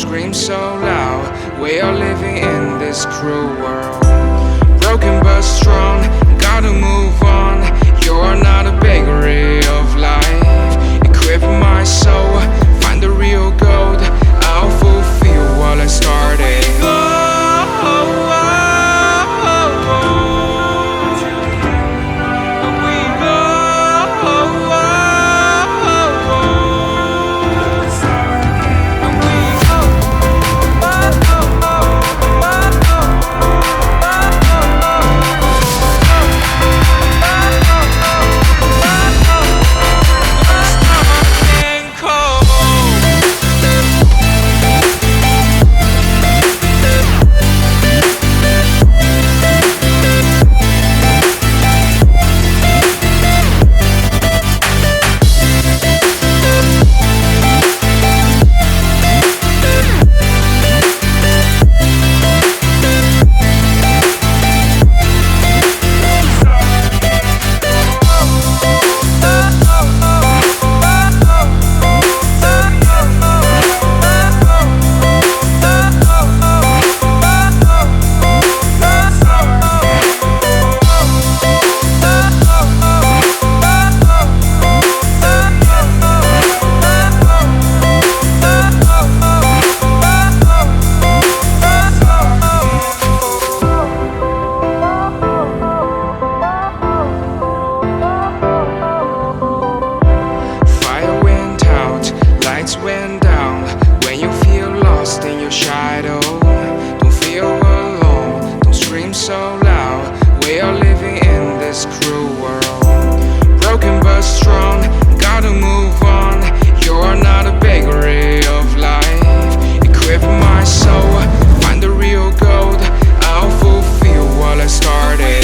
scream so loud. We are living in this cruel world. Broken but strong, gotta move on. You're not a bakery of life. Equip my soul, find the real gold. I'll fulfill what I started. Went down when you feel lost in your shadow. Don't feel alone, don't scream so loud. We are living in this cruel world. Broken but strong, gotta move on. You're not a bakery of life. Equip my soul, find the real gold. I'll fulfill what I started.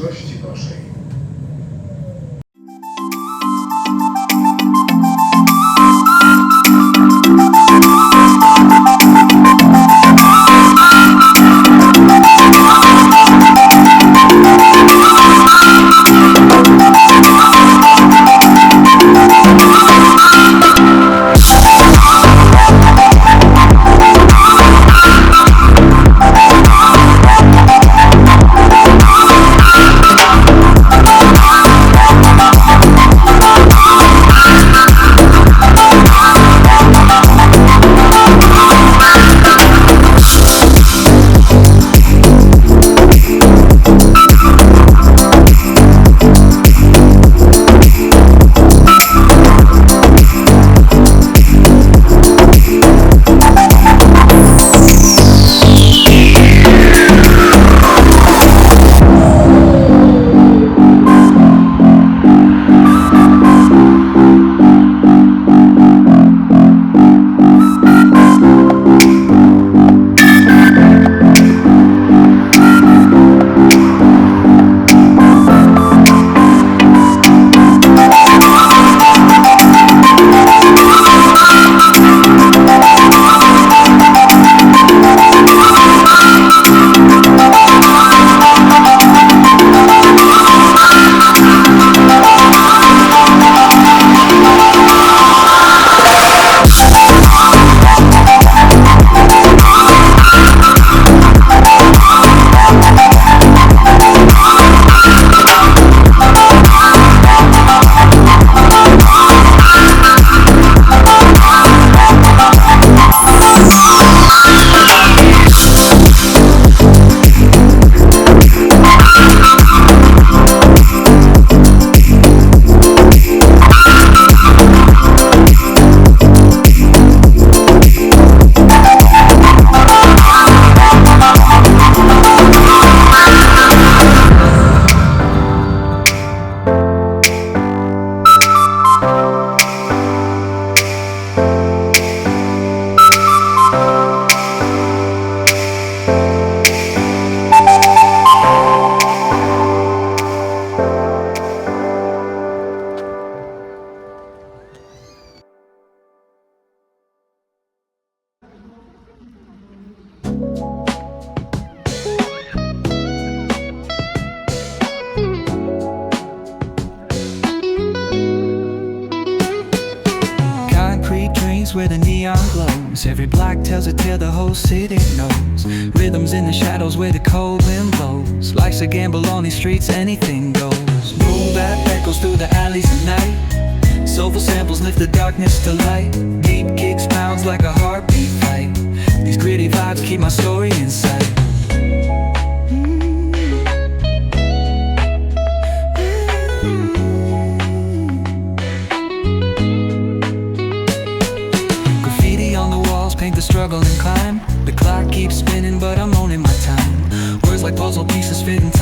Waszej. where the neon glows. Every block tells a tale the whole city knows. Rhythms in the shadows where the cold wind blows. Life's a gamble on these streets, anything goes. Boom bap echoes through the alleys at night. Soulful samples lift the darkness to light. Deep kicks pounds like a heartbeat fight. These gritty vibes keep my story in sight. Paint the struggle and climb. The clock keeps spinning but I'm owning my time. Words like puzzle pieces fit into